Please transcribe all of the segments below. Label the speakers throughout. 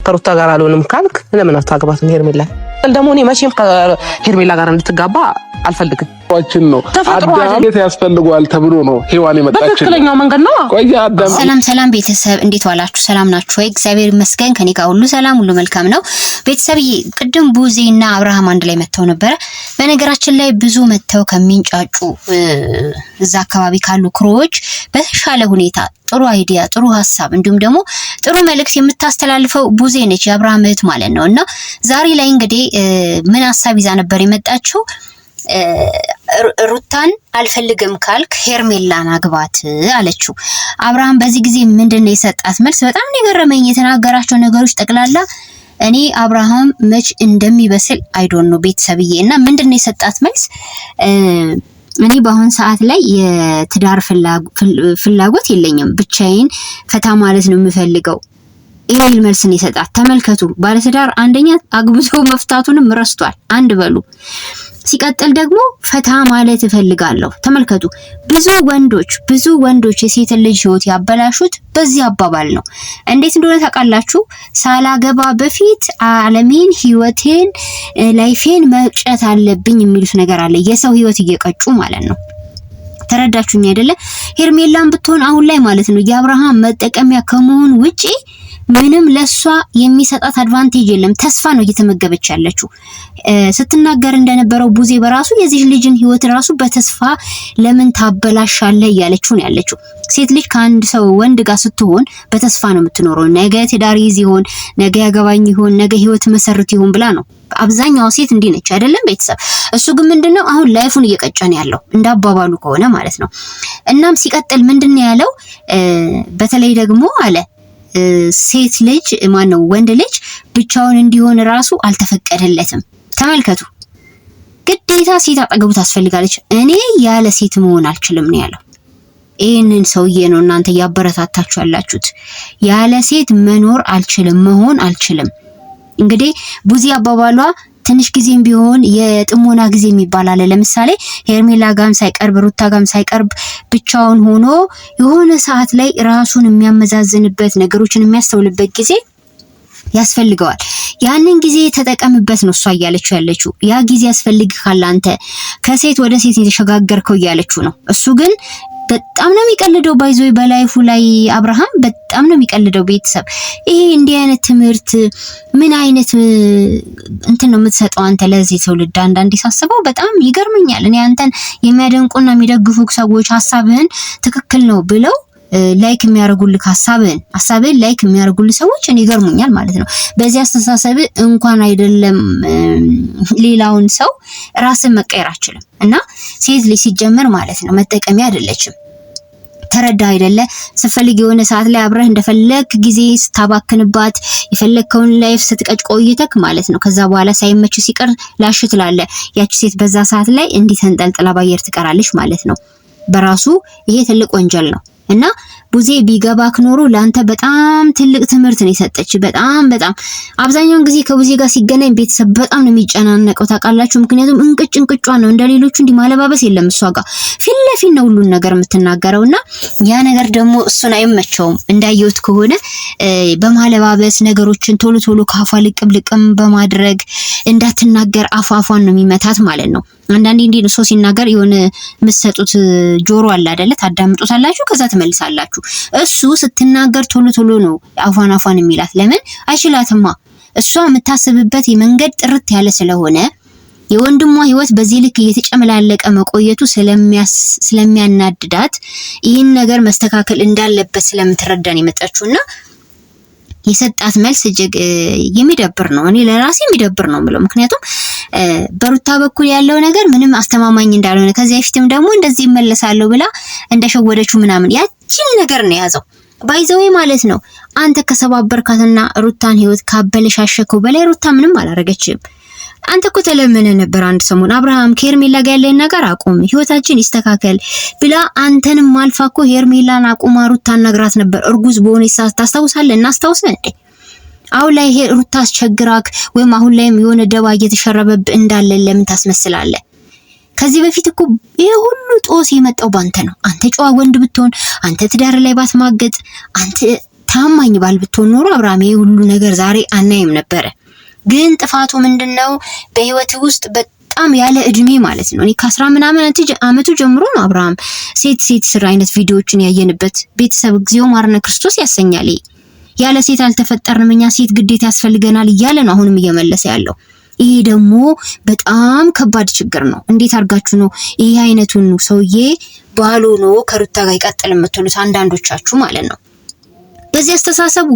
Speaker 1: ከሩታ ጋር አልሆንም ካልክ ለምን አታገባትም ሄርሜላ? ደግሞ እኔ መቼም ከሄርሜላ ጋር እንድትጋባ አልፈልግም።
Speaker 2: ዋችን ነው አዳም ያስፈልጓል ተብሎ ነው ሄዋን የመጣችው።
Speaker 1: በትክክለኛው መንገድ ነው።
Speaker 2: ቆይ አዳም
Speaker 3: ሰላም ቤተሰብ እንዴት ዋላችሁ? ሰላም ናችሁ ወይ? እግዚአብሔር ይመስገን ከኔ ጋር ሁሉ ሰላም ሁሉ መልካም ነው። ቤተሰብዬ ቅድም ቡዜና አብርሃም አንድ ላይ መተው ነበረ። በነገራችን ላይ ብዙ መተው ከሚንጫጩ እዛ አካባቢ ካሉ ክሮዎች በተሻለ ሁኔታ ጥሩ አይዲያ ጥሩ ሐሳብ እንዲሁም ደግሞ ጥሩ መልእክት የምታስተላልፈው ቡዜ ነች፣ የአብርሃም እህት ማለት ነው። እና ዛሬ ላይ እንግዲህ ምን ሐሳብ ይዛ ነበር የመጣችው? ሩታን አልፈልግም ካልክ ሄርሜላን አግባት አለችው። አብርሃም በዚህ ጊዜ ምንድነው የሰጣት መልስ? በጣም የገረመኝ የተናገራቸው ነገሮች ጠቅላላ እኔ አብርሃም መች እንደሚበስል አይዶን ነው ቤተሰብዬ። እና ምንድነው የሰጣት መልስ? እኔ በአሁን ሰዓት ላይ የትዳር ፍላጎት የለኝም፣ ብቻዬን ፈታ ማለት ነው የምፈልገው። ይሄን መልስ ነው የሰጣት። ተመልከቱ፣ ባለትዳር አንደኛ አግብቶ መፍታቱንም ረስቷል። አንድ በሉ። ሲቀጥል ደግሞ ፈታ ማለት እፈልጋለሁ። ተመልከቱ፣ ብዙ ወንዶች የሴት ልጅ ህይወት ያበላሹት በዚህ አባባል ነው። እንዴት እንደሆነ ታውቃላችሁ? ሳላገባ በፊት ዓለሜን፣ ህይወቴን፣ ላይፌን መቅጨት አለብኝ የሚሉት ነገር አለ። የሰው ህይወት እየቀጩ ማለት ነው። ተረዳችሁኝ አይደለ? ሄርሜላን ብትሆን አሁን ላይ ማለት ነው የአብርሃም መጠቀሚያ ከመሆን ውጪ ምንም ለሷ የሚሰጣት አድቫንቴጅ የለም። ተስፋ ነው እየተመገበች ያለችው። ስትናገር እንደነበረው ቡዜ በራሱ የዚህ ልጅን ህይወት ራሱ በተስፋ ለምን ታበላሻለህ እያለችው ነው ያለችው። ሴት ልጅ ከአንድ ሰው ወንድ ጋር ስትሆን በተስፋ ነው የምትኖረው። ነገ ትዳር ይዝ ይሆን፣ ነገ ያገባኝ ይሆን፣ ነገ ህይወት መሰርት ይሆን ብላ ነው። አብዛኛው ሴት እንዲህ ነች አይደለም ቤተሰብ? እሱ ግን ምንድነው አሁን ላይፉን እየቀጨን ያለው እንዳባባሉ ከሆነ ማለት ነው። እናም ሲቀጥል ምንድነው ያለው? በተለይ ደግሞ አለ ሴት ልጅ ማነው ወንድ ልጅ ብቻውን እንዲሆን ራሱ አልተፈቀደለትም። ተመልከቱ፣ ግዴታ ሴት አጠገቡ ታስፈልጋለች። እኔ ያለ ሴት መሆን አልችልም ነው ያለው። ይሄንን ሰውዬ ነው እናንተ ያበረታታችሁ ያላችሁት። ያለ ሴት መኖር አልችልም፣ መሆን አልችልም። እንግዲህ ቡዚ አባባሏ ትንሽ ጊዜም ቢሆን የጥሞና ጊዜ የሚባል አለ። ለምሳሌ ሄርሜላ ጋም ሳይቀርብ ሩታ ጋም ሳይቀርብ ብቻውን ሆኖ የሆነ ሰዓት ላይ ራሱን የሚያመዛዝንበት ነገሮችን የሚያስተውልበት ጊዜ ያስፈልገዋል። ያንን ጊዜ ተጠቀምበት ነው እሷ እያለችው ያለችው። ያ ጊዜ ያስፈልግሃል አንተ ከሴት ወደ ሴት የተሸጋገርከው እያለችው ነው። እሱ ግን በጣም ነው የሚቀልደው። ባይዞይ በላይፉ ላይ አብርሃም በጣም ነው የሚቀልደው። ቤተሰብ ይሄ እንዲህ አይነት ትምህርት ምን አይነት እንትን ነው የምትሰጠው አንተ ለዚህ ትውልድ? አንዳንዴ ሳስበው በጣም ይገርመኛል። እኔ አንተን የሚያደንቁና የሚደግፉ ሰዎች ሐሳብህን ትክክል ነው ብለው ላይክ የሚያደርጉልህ ሐሳብህን ላይክ የሚያደርጉልህ ሰዎች እኔ ይገርሙኛል ማለት ነው። በዚህ አስተሳሰብ እንኳን አይደለም ሌላውን ሰው ራስን መቀየር አችልም። እና ሴት ልጅ ሲጀመር ማለት ነው መጠቀሚያ አይደለችም። ተረዳ አይደለ? ስትፈልግ የሆነ ሰዓት ላይ አብረህ እንደፈለክ ጊዜ ስታባክንባት የፈለከውን ላይፍ ስትቀጭ ቆይተክ ማለት ነው። ከዛ በኋላ ሳይመች ሲቀር ላሽ ትላለ። ያቺ ሴት በዛ ሰዓት ላይ እንዲህ ተንጠልጥላ ባየር ትቀራለች ማለት ነው። በራሱ ይሄ ትልቅ ወንጀል ነው። እና ቡዜ ቢገባክ ኖሮ ላንተ በጣም ትልቅ ትምህርት ነው የሰጠች። በጣም አብዛኛውን ጊዜ ከቡዜ ጋር ሲገናኝ ቤተሰብ በጣም ነው የሚጨናነቀው ታውቃላችሁ። ምክንያቱም እንቅጯ ነው። እንደሌሎቹ እንዲህ ማለባበስ የለም። እሷ ጋር ፊት ለፊት ነው ሁሉን ነገር የምትናገረውና ያ ነገር ደግሞ እሱን አይመቸውም። እንዳየሁት ከሆነ በማለባበስ ነገሮችን ቶሎ ካፏ ልቅም በማድረግ እንዳትናገር አፏን ነው የሚመታት ማለት ነው። አንዳንዴ እንዴ ነው ሰው ሲናገር የሆነ የምትሰጡት ጆሮ አለ አይደለ? ታዳምጡታላችሁ፣ ከዛ ትመልሳላችሁ። እሱ ስትናገር ቶሎ ነው አፏን የሚላት። ለምን አይችላትማ። እሷ የምታስብበት የመንገድ ጥርት ያለ ስለሆነ የወንድሟ ህይወት በዚህ ልክ እየተጨመላለቀ መቆየቱ ስለሚያናድዳት ይህን ነገር መስተካከል እንዳለበት ስለምትረዳን የመጣችውና የሰጣት መልስ እጅግ የሚደብር ነው። እኔ ለራሴ የሚደብር ነው የምለው። ምክንያቱም በሩታ በኩል ያለው ነገር ምንም አስተማማኝ እንዳልሆነ ከዚህ በፊትም ደግሞ እንደዚህ ይመለሳለሁ ብላ እንደሸወደችው ምናምን ያቺን ነገር ነው ያዘው ባይዘው ማለት ነው። አንተ ከሰባበርካትና ሩታን ህይወት ካበለሻሸከው በላይ ሩታ ምንም አላረገችም። አንተ እኮ ተለመነ ነበር አንድ ሰሞን አብርሃም ከሄርሜላ ጋር ያለን ነገር አቁም፣ ህይወታችን ይስተካከል ብላ አንተንም አልፋ እኮ ሄርሜላን አቁማ ሩታን ነግራት ነበር። እርጉዝ በሆነች ሰዓት ታስታውሳለህ? እናስታውሰን እንዴ? አሁን ላይ ሩታ አስቸግራክ ወይም አሁን ላይም የሆነ ደባ እየተሸረበብ እንዳለ ለምን ታስመስላለህ? ከዚህ በፊት እኮ ይሄ ሁሉ ጦስ የመጣው ባንተ ነው። አንተ ጨዋ ወንድ ብትሆን፣ አንተ ትዳር ላይ ባትማገጥ፣ አንተ ታማኝ ባል ብትሆን ኖሮ አብርሃም ይሄ ሁሉ ነገር ዛሬ አናይም ነበረ። ግን ጥፋቱ ምንድነው? በህይወት ውስጥ በጣም ያለ እድሜ ማለት ነው። እኔ ከ10 ምናምን አመቱ ጀምሮ ነው አብርሃም ሴት ስራ አይነት ቪዲዮዎችን ያየንበት። ቤተሰብ እግዚኦ ማርነ ክርስቶስ ያሰኛል። ያለ ሴት አልተፈጠርንም እኛ ሴት ግዴታ ያስፈልገናል እያለ ነው አሁንም እየመለሰ ያለው። ይሄ ደግሞ በጣም ከባድ ችግር ነው። እንዴት አድርጋችሁ ነው ይሄ አይነቱን ሰውዬ ባል ሆኖ ከሩታ ጋር ይቀጥል የምትሉት አንዳንዶቻችሁ ማለት ነው። በዚህ አስተሳሰቡ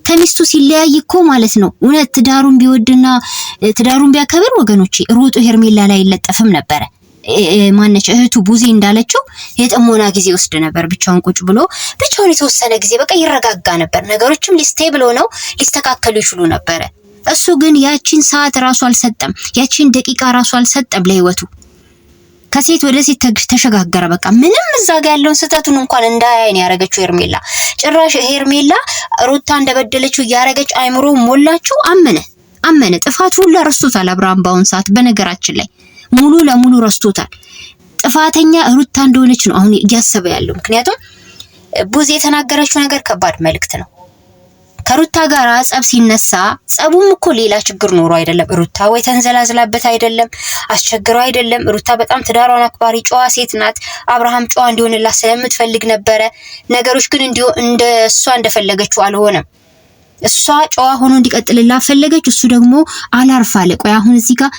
Speaker 3: ከሚስቱ ሲለያይ እኮ ማለት ነው እውነት ትዳሩን ቢወድና ትዳሩን ቢያከብር ወገኖቼ ሩጡ ሄርሜላ ላይ ይለጠፍም ነበረ። ማነች እህቱ ቡዜ እንዳለችው የጥሞና ጊዜ ወስድ ነበር። ብቻውን ቁጭ ብሎ ብቻውን የተወሰነ ጊዜ በቃ ይረጋጋ ነበር። ነገሮችም ሊስቴብል ሆነው ሊስተካከሉ ይችሉ ነበረ። እሱ ግን ያቺን ሰዓት ራሱ አልሰጠም፣ ያቺን ደቂቃ ራሱ አልሰጠም ለህይወቱ። ከሴት ወደ ሴት ተሸጋገረ። በቃ ምንም እዛ ጋር ያለውን ስህተቱን እንኳን እንዳያየን ያረገችው ሄርሜላ። ጭራሽ ሄርሜላ ሩታ እንደበደለችው ያረገች አይምሮ ሞላችሁ። አመነ። ጥፋቱ ሁሉ ረስቶታል አብርሃም በአሁን ሰዓት በነገራችን ላይ ሙሉ ለሙሉ ረስቶታል። ጥፋተኛ ሩታ እንደሆነች ነው አሁን እያሰበ ያለው። ምክንያቱም ቡዜ የተናገረችው ነገር ከባድ መልእክት ነው። ከሩታ ጋር ጸብ ሲነሳ ጸቡም እኮ ሌላ ችግር ኖሮ አይደለም። ሩታ ወይ ተንዘላዝላበት አይደለም፣ አስቸግረው አይደለም። ሩታ በጣም ትዳሯን አክባሪ ጨዋ ሴት ናት። አብርሃም ጨዋ እንዲሆንላት ስለምትፈልግ ነበረ። ነገሮች ግን እንደሷ እንደፈለገችው አልሆነም። እሷ ጨዋ ሆኖ እንዲቀጥልላት ፈለገች፣ እሱ ደግሞ አላርፍ አለ። ቆይ አሁን እዚህ ጋር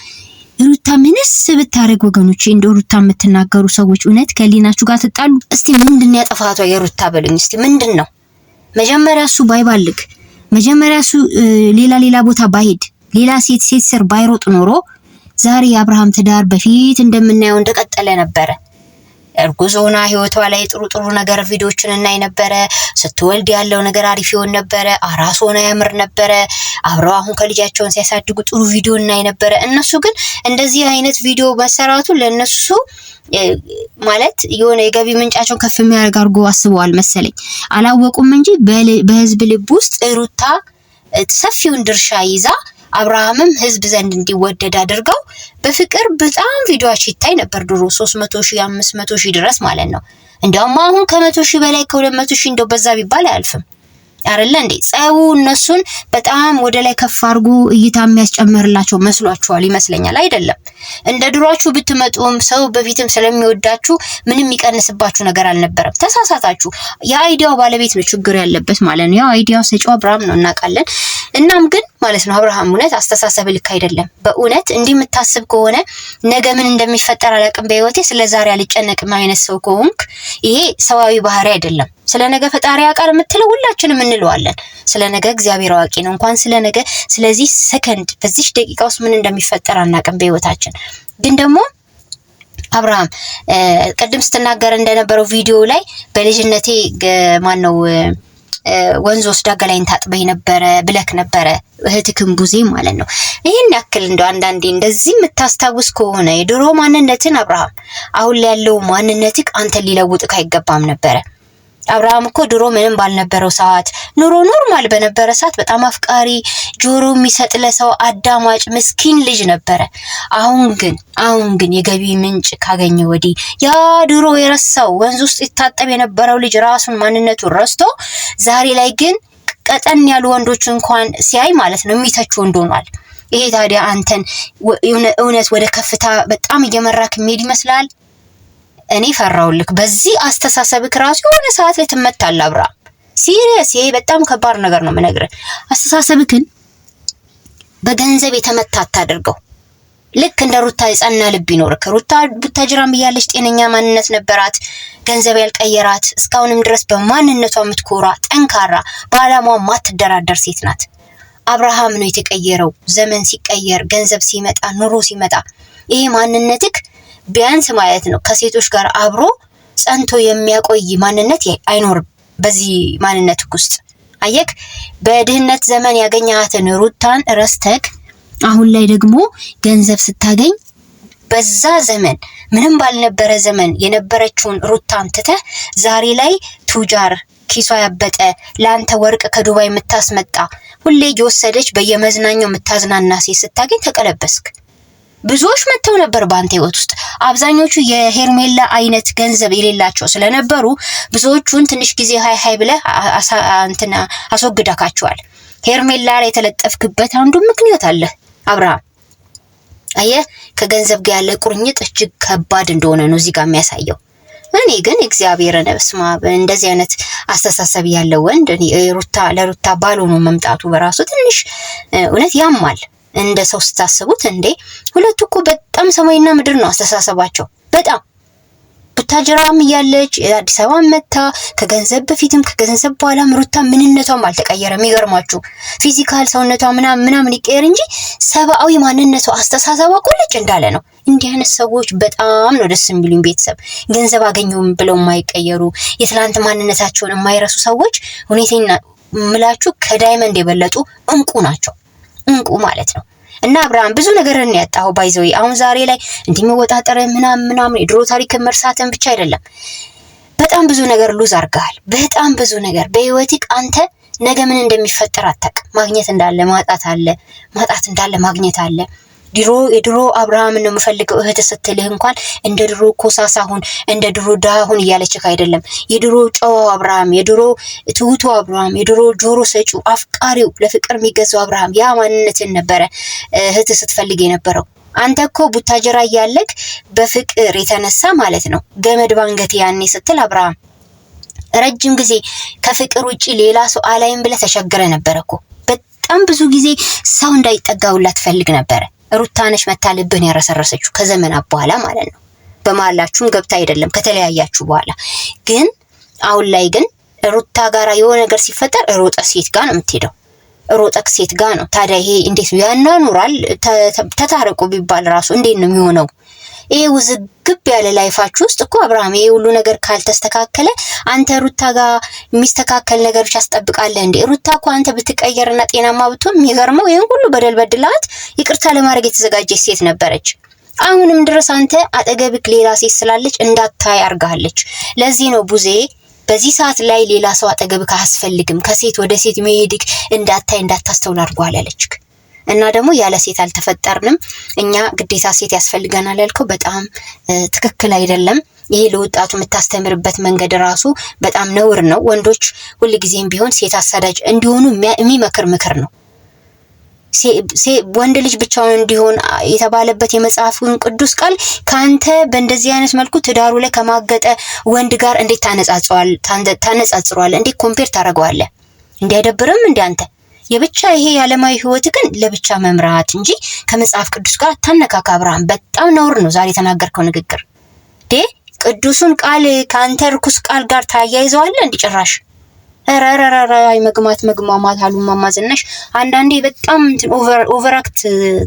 Speaker 3: ሩታ ምንስ ብታረግ ወገኖቼ፣ እንደ ሩታ የምትናገሩ ሰዎች እውነት ከሊናችሁ ጋር ትጣሉ? እስቲ ምንድነው ያጠፋቷ የሩታ በሉኝ እስቲ ምንድነው? መጀመሪያ እሱ ባይባልግ፣ መጀመሪያ እሱ ሌላ ቦታ ባይሄድ፣ ሌላ ሴት ስር ባይሮጥ ኖሮ ዛሬ የአብርሃም ትዳር በፊት እንደምናየው እንደቀጠለ ነበረ። እርጉዝ ሆና ህይወቷ ላይ ጥሩ ነገር ቪዲዮዎችን እናይ ነበረ። ስትወልድ ያለው ነገር አሪፍ ይሆን ነበረ። አራስ ሆና ያምር ነበረ። አብረው አሁን ከልጃቸውን ሲያሳድጉ ጥሩ ቪዲዮ እናይ ነበረ። እነሱ ግን እንደዚህ አይነት ቪዲዮ መሰራቱ ለነሱ ማለት የሆነ የገቢ ምንጫቸውን ከፍ የሚያደርግ አድርጎ አስበዋል መሰለኝ። አላወቁም እንጂ በህዝብ ልብ ውስጥ ሩታ ሰፊውን ድርሻ ይዛ አብርሃምም ህዝብ ዘንድ እንዲወደድ አድርገው በፍቅር በጣም ቪዲዮዎች ይታይ ነበር። ድሮ 300,000 500,000 ድረስ ማለት ነው። እንደውም አሁን ከ100,000 በላይ ከ200,000 እንደው በዛ ቢባል አያልፍም አይደለ እንዴ? ጸቡ እነሱን በጣም ወደ ላይ ከፍ አድርጎ እይታ የሚያስጨምርላቸው መስሏቸዋል ይመስለኛል። አይደለም። እንደ ድሯችሁ ብትመጡም ሰው በፊትም ስለሚወዳችሁ ምንም የሚቀንስባችሁ ነገር አልነበረም። ተሳሳታችሁ። የአይዲያው ባለቤት ነው ችግር ያለበት ማለት ነው። ያው አይዲያው ሰጪው አብርሃም ነው እናውቃለን። እናም ግን ማለት ነው አብርሃም እውነት አስተሳሰብ ልክ አይደለም። በእውነት እንዲህ የምታስብ ከሆነ ነገ ምን እንደሚፈጠር አላውቅም በህይወቴ ስለዛሬ አልጨነቅም አይነት ሰው ከሆንክ ይሄ ሰዋዊ ባህሪ አይደለም። ስለ ነገ ፈጣሪ ያውቃል የምትለው ሁላችንም እንለዋለን። ስለ ነገ እግዚአብሔር አዋቂ ነው። እንኳን ስለ ነገ ስለዚህ ሰከንድ በዚህ ደቂቃ ውስጥ ምን እንደሚፈጠር አናውቅም በህይወታችን። ግን ደግሞ አብርሃም ቀደም ስትናገር እንደነበረው ቪዲዮ ላይ በልጅነቴ ማነው ወንዝ ወስዳ ገላይን ታጥበኝ ነበረ ብለክ ነበረ እህትክም ቡዜ ማለት ነው። ይሄን ያክል እንደው አንዳንዴ እንደዚህ የምታስታውስ ከሆነ የድሮ ማንነትን አብርሃም አሁን ላይ ያለው ማንነትክ አንተ ሊለውጥክ አይገባም ነበረ። አብርሃም እኮ ድሮ ምንም ባልነበረው ሰዓት ኑሮ ኖርማል በነበረ ሰዓት በጣም አፍቃሪ ጆሮ የሚሰጥ ለሰው አዳማጭ ምስኪን ልጅ ነበረ። አሁን ግን የገቢ ምንጭ ካገኘ ወዲህ ያ ድሮ የረሳው ወንዝ ውስጥ ይታጠብ የነበረው ልጅ ራሱን ማንነቱን ረስቶ ዛሬ ላይ ግን ቀጠን ያሉ ወንዶች እንኳን ሲያይ ማለት ነው የሚተቹ ወንድ ሆኗል። ይሄ ታዲያ አንተን እውነት ወደ ከፍታ በጣም እየመራክ የሚሄድ ይመስላል? እኔ ፈራውልክ። በዚህ አስተሳሰብክ ራሱ የሆነ ሰዓት ላይ ትመታለህ አብርሃም። ሲሪየስ ይሄ በጣም ከባድ ነገር ነው የምነግርህ። አስተሳሰብክን በገንዘብ የተመታ አታድርገው። ልክ እንደ ሩታ የጸና ልብ ይኖርክ። ሩታ ቡታጅራም እያለች ጤነኛ ማንነት ነበራት፣ ገንዘብ ያልቀየራት፣ እስካሁንም ድረስ በማንነቷ የምትኮራ ጠንካራ፣ በአላማዋ ማትደራደር ሴት ናት። አብርሃም ነው የተቀየረው። ዘመን ሲቀየር፣ ገንዘብ ሲመጣ፣ ኑሮ ሲመጣ ይሄ ማንነትክ ቢያንስ ማለት ነው ከሴቶች ጋር አብሮ ጸንቶ የሚያቆይ ማንነት አይኖርም በዚህ ማንነትክ ውስጥ። አየክ በድህነት ዘመን ያገኛትን ሩታን ረስተክ አሁን ላይ ደግሞ ገንዘብ ስታገኝ በዛ ዘመን ምንም ባልነበረ ዘመን የነበረችውን ሩታን ትተህ ዛሬ ላይ ቱጃር ኪሷ ያበጠ ላንተ ወርቅ ከዱባይ የምታስመጣ ሁሌ እየወሰደች በየመዝናኛው የምታዝናና ሴት ስታገኝ ተቀለበስክ። ብዙዎች መተው ነበር ባንተ ህይወት ውስጥ። አብዛኞቹ የሄርሜላ አይነት ገንዘብ የሌላቸው ስለነበሩ ብዙዎቹን ትንሽ ጊዜ ሃይ ብለህ አስወግደካቸዋል። ሄርሜላ ላይ የተለጠፍክበት አንዱ ምክንያት አለ አብርሃም። አየህ ከገንዘብ ጋር ያለ ቁርኝት እጅግ ከባድ እንደሆነ ነው እዚህ ጋር የሚያሳየው። እኔ ግን እግዚአብሔርን በስማ እንደዚህ አይነት አስተሳሰብ ያለው ወንድ ለሩታ ባልሆኖ መምጣቱ በራሱ ትንሽ እውነት ያማል። እንደ ሰው ስታስቡት እንዴ ሁለቱ እኮ በጣም ሰማይና ምድር ነው አስተሳሰባቸው። በጣም ቡታጅራም እያለች አዲስ አበባ መታ ከገንዘብ በፊትም ከገንዘብ በኋላም ሩታ ምንነቷም አልተቀየረም። ይገርማችሁ ፊዚካል ሰውነቷ ምናምን ይቀየር እንጂ ሰብአዊ ማንነቷ አስተሳሰቧ ቁልጭ እንዳለ ነው። እንዲህ አይነት ሰዎች በጣም ነው ደስ የሚሉኝ። ቤተሰብ ገንዘብ አገኘውም ብለው የማይቀየሩ የትላንት ማንነታቸውን የማይረሱ ሰዎች ሁኔታና ምላችሁ ከዳይመንድ የበለጡ እንቁ ናቸው። እንቁ ማለት ነው። እና አብርሃም ብዙ ነገርን ያጣው ባይዘው አሁን ዛሬ ላይ እንዲመወጣጠር ምናምን የድሮ ታሪክ መርሳትን ብቻ አይደለም በጣም ብዙ ነገር ሉዝ አርጋል። በጣም ብዙ ነገር በህይወትክ አንተ ነገ ምን እንደሚፈጠር አታውቅም። ማግኘት እንዳለ ማጣት አለ፣ ማጣት እንዳለ ማግኘት አለ። የድሮ አብርሃም ነው የምፈልገው እህት ስትልህ እንኳን እንደ ድሮ ኮሳሳ ሁን እንደ ድሮ ድሃ ሁን እያለችህ አይደለም። የድሮ ጨዋው አብርሃም፣ የድሮ ትሁቱ አብርሃም፣ የድሮ ጆሮ ሰጪው አፍቃሪው ለፍቅር የሚገዛው አብርሃም ያ ማንነትን ነበረ እህት ስትፈልግ የነበረው። አንተ እኮ ቡታጀራ እያለክ በፍቅር የተነሳ ማለት ነው ገመድ ባንገት ያኔ ስትል አብርሃም ረጅም ጊዜ ከፍቅር ውጪ ሌላ ሰው አላይም ብለህ ተሸግረ ነበር እኮ። በጣም ብዙ ጊዜ ሰው እንዳይጠጋውላ ትፈልግ ነበር። ሩታ ነሽ መታ ልብህን ያረሰረሰችው ከዘመናት በኋላ ማለት ነው። በመሀላችሁም ገብታ አይደለም ከተለያያችሁ በኋላ ግን አሁን ላይ ግን ሩታ ጋራ የሆነ ነገር ሲፈጠር ሮጠ ሴት ጋር ነው የምትሄደው። ሮጠክ ሴት ጋር ነው። ታዲያ ይሄ እንዴት ያናኑራል? ተታረቁ ቢባል ራሱ እንዴት ነው የሚሆነው? ይሄ ውዝግብ ያለ ላይፋችሁ ውስጥ እኮ አብርሃም ይሄ ሁሉ ነገር ካልተስተካከለ አንተ ሩታ ጋር የሚስተካከል ነገር ብቻ አስጠብቃለህ እንዴ? ሩታ እኮ አንተ ብትቀየርና ጤናማ ብትሆን የሚገርመው ይሄን ሁሉ በደል በድላት ይቅርታ ለማድረግ የተዘጋጀች ሴት ነበረች። አሁንም ድረስ አንተ አጠገብክ ሌላ ሴት ስላለች እንዳታይ አርጋለች። ለዚህ ነው ቡዜ በዚህ ሰዓት ላይ ሌላ ሰው አጠገብክ አያስፈልግም፣ ከሴት ወደ ሴት መሄድክ እንዳታይ እንዳታስተውል አርጓል ያለችክ። እና ደግሞ ያለ ሴት አልተፈጠርንም እኛ ግዴታ ሴት ያስፈልገናል ያልከው በጣም ትክክል አይደለም። ይሄ ለወጣቱ የምታስተምርበት መንገድ ራሱ በጣም ነውር ነው። ወንዶች ሁሉ ጊዜም ቢሆን ሴት አሳዳጅ እንዲሆኑ የሚመክር ምክር ነው። ወንድ ልጅ ብቻውን እንዲሆን የተባለበት የመጽሐፉን ቅዱስ ቃል ካንተ በእንደዚህ አይነት መልኩ ትዳሩ ላይ ከማገጠ ወንድ ጋር እንዴት ታነጻጽሯል? እንዴት ኮምፔር ታደርገዋለህ? እንዲያደብርም አንተ የብቻ ይሄ ያለማዊ ህይወት ግን ለብቻ መምራት እንጂ ከመጽሐፍ ቅዱስ ጋር ታነካካ አብርሃም። በጣም ነውር ነው ዛሬ የተናገርከው ንግግር። ቅዱሱን ቃል ካንተ ርኩስ ቃል ጋር ታያይዘዋለህ እንዲጨራሽ አይ መግማማት አሉ ማማዝነሽ አንዳንዴ በጣም ኦቨራክት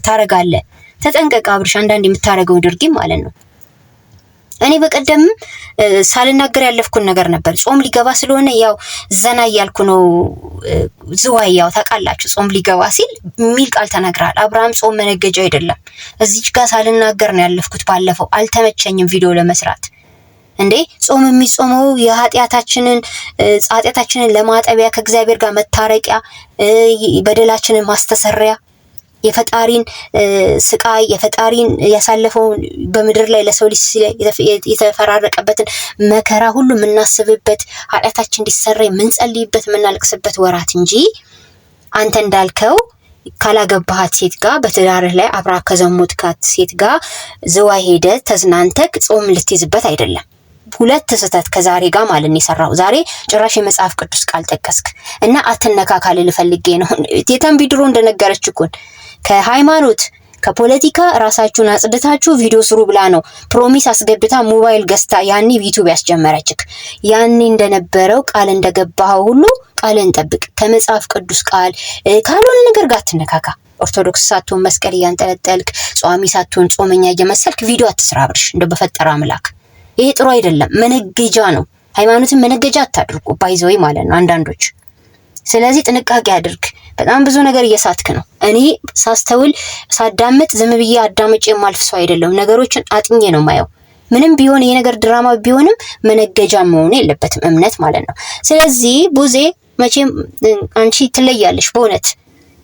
Speaker 3: ታረጋለህ። ተጠንቀቅ አብርሽ አንዳንዴ የምታረገው ድርጊት ማለት ነው። እኔ በቀደም ሳልናገር ያለፍኩን ነገር ነበር። ጾም ሊገባ ስለሆነ ያው ዘና እያልኩ ነው። ዝዋይ ያው ታውቃላችሁ ጾም ሊገባ ሲል ሚል ቃል ተናግራል አብርሃም። ጾም መነገጃ አይደለም። እዚች ጋር ሳልናገር ነው ያለፍኩት። ባለፈው አልተመቸኝም ቪዲዮ ለመስራት። እንዴ ጾም የሚጾመው ኃጢአታችንን ለማጠቢያ ከእግዚአብሔር ጋር መታረቂያ በደላችንን ማስተሰሪያ የፈጣሪን ስቃይ የፈጣሪን ያሳለፈውን በምድር ላይ ለሰው ልጅ የተፈራረቀበትን መከራ ሁሉ የምናስብበት ኃጢአታችን እንዲሰረይ የምንጸልይበት የምናለቅስበት ወራት እንጂ አንተ እንዳልከው ካላገባሃት ሴት ጋር በትዳርህ ላይ አብራ ከዘሙትካት ሴት ጋር ዝዋይ ሄደ ተዝናንተክ ጾም ልትይዝበት አይደለም። ሁለት ስህተት ከዛሬ ጋር ማለት ነው የሰራው። ዛሬ ጭራሽ የመጽሐፍ ቅዱስ ቃል ጠቀስክ እና አትነካካል ልፈልጌ ነው። ቴታም ቢድሮ እንደነገረች እኮ ከሃይማኖት ከፖለቲካ ራሳችሁን አጽድታችሁ ቪዲዮ ስሩ ብላ ነው ፕሮሚስ አስገብታ ሞባይል ገዝታ ያኔ ዩቲዩብ ያስጀመረችክ። ያኔ እንደነበረው ቃል እንደገባው ሁሉ ቃልን ጠብቅ። ከመጽሐፍ ቅዱስ ቃል ካልሆነ ነገር ጋር አትነካካ። ኦርቶዶክስ ሳትሆን መስቀል እያንጠለጠልክ ጿሚ ሳትሆን ጾመኛ እየመሰልክ ቪዲዮ አትስራ አብርሽ። እንደው በፈጠረ አምላክ ይሄ ጥሩ አይደለም። መነገጃ ነው። ሃይማኖትን መነገጃ አታድርጉ ባይዘይ ማለት ነው አንዳንዶች። ስለዚህ ጥንቃቄ አድርግ። በጣም ብዙ ነገር እየሳትክ ነው። እኔ ሳስተውል ሳዳምጥ ዝም ብዬ አዳምጬ የማልፍ ሰው አይደለም። ነገሮችን አጥኜ ነው ማየው። ምንም ቢሆን ይሄ ነገር ድራማ ቢሆንም መነገጃ መሆን የለበትም እምነት ማለት ነው። ስለዚህ ቡዜ መቼም አንቺ ትለያለሽ በእውነት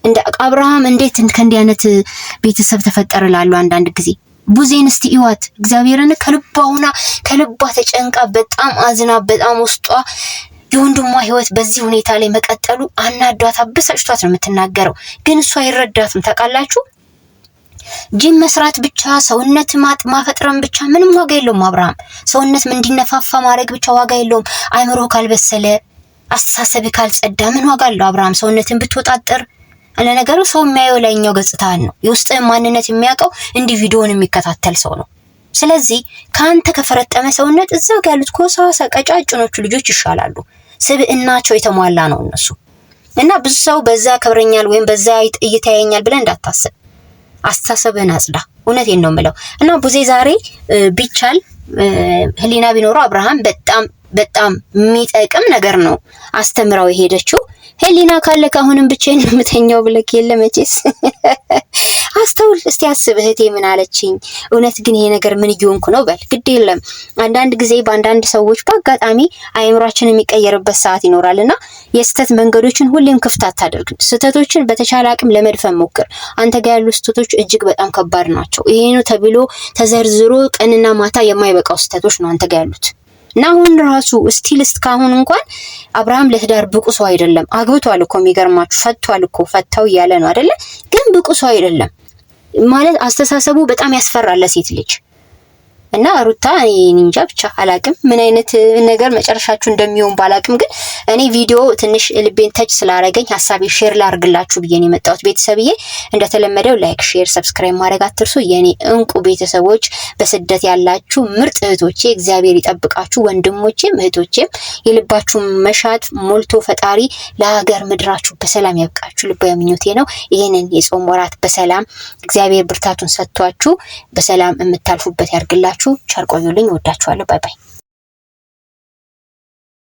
Speaker 3: እንደ አብርሃም እንዴት ከእንዲህ አይነት ቤተሰብ ተፈጠረ ላሉ አንዳንድ ጊዜ ቡዜን እስቲ ይዋት እግዚአብሔርን ከልባውና ከልባ ተጨንቃ በጣም አዝና በጣም ውስጧ የወንድሟ ህይወት በዚህ ሁኔታ ላይ መቀጠሉ አናዷት አበሳጭቷት ነው የምትናገረው። ግን እሷ አይረዳትም። ታውቃላችሁ ጂም መስራት ብቻ ሰውነት ማፈጥረም ብቻ ምንም ዋጋ የለውም። አብርሃም ሰውነት እንዲነፋፋ ማድረግ ብቻ ዋጋ የለውም። አይምሮ ካልበሰለ አስተሳሰብ ካልጸዳ ምን ዋጋ አለው? አብርሃም ሰውነትን ብትወጣጠር ለነገሩ ሰው የሚያየው ላይኛው ገጽታን ነው። የውስጥህን ማንነት የሚያውቀው እንዲህ ቪዲዮውን የሚከታተል ሰው ነው። ስለዚህ ካንተ ከፈረጠመ ሰውነት እዛው ያሉት ኮሳሳ ቀጫጭኖቹ ልጆች ይሻላሉ። ስብዕናቸው የተሟላ ነው እነሱ እና ብዙ ሰው በዛ ከብረኛል ወይም በዛ እይታየኛል ብለን እንዳታስብ። አስተሳሰብህን አጽዳ። እውነቴን ነው የምለው። እና ቡዜ ዛሬ ቢቻል ህሊና ቢኖረው አብርሃም በጣም የሚጠቅም ነገር ነው አስተምራው የሄደችው። ህሊና ካለ አሁንም ብቻዬን የምተኛው ብለክ የለ መቼስ አስተውል እስቲ አስብ። እህቴ ምን አለችኝ? እውነት ግን ይሄ ነገር ምን እየሆንኩ ነው በል። ግድ የለም አንዳንድ ጊዜ በአንዳንድ ሰዎች በአጋጣሚ አይምሯችን የሚቀየርበት ሰዓት ይኖራልና የስተት መንገዶችን ሁሌም ክፍት አታደርግ። ስተቶችን በተቻለ አቅም ለመድፈን ሞክር። አንተ ጋር ያሉ ስተቶች እጅግ በጣም ከባድ ናቸው። ይሄ ነው ተብሎ ተዘርዝሮ ቀንና ማታ የማይበቃው ስተቶች ነው አንተ ጋር ያሉት። እና አሁን ራሱ ስቲል እስካሁን እንኳን አብርሃም ለትዳር ብቁ ሰው አይደለም። አግብቷል እኮ የሚገርማችሁ ፈቷል እኮ ፈታው እያለ ነው አይደለ? ግን ብቁ ሰው አይደለም ማለት አስተሳሰቡ በጣም ያስፈራል ለሴት ልጅ። እና ሩታ እንጃ ብቻ አላቅም ምን አይነት ነገር መጨረሻችሁ እንደሚሆን ባላቅም፣ ግን እኔ ቪዲዮ ትንሽ ልቤን ተች ስላረገኝ ሐሳቤ ሼር ላርግላችሁ ብዬ ነው የመጣሁት። ቤተሰብዬ እንደተለመደው ላይክ፣ ሼር፣ ሰብስክራይብ ማድረግ አትርሱ። የኔ እንቁ ቤተሰቦች በስደት ያላችሁ ምርጥ እህቶቼ እግዚአብሔር ይጠብቃችሁ። ወንድሞቼም እህቶቼም የልባችሁ መሻት ሞልቶ ፈጣሪ ለሀገር ምድራችሁ በሰላም ያብቃችሁ ልባዊ ምኞቴ ነው። ይሄንን የጾም ወራት በሰላም እግዚአብሔር ብርታቱን ሰጥቷችሁ በሰላም የምታልፉበት ያርግላችሁ። ቸር ቆዩልኝ። ወዳችኋለሁ። ባይ ባይ።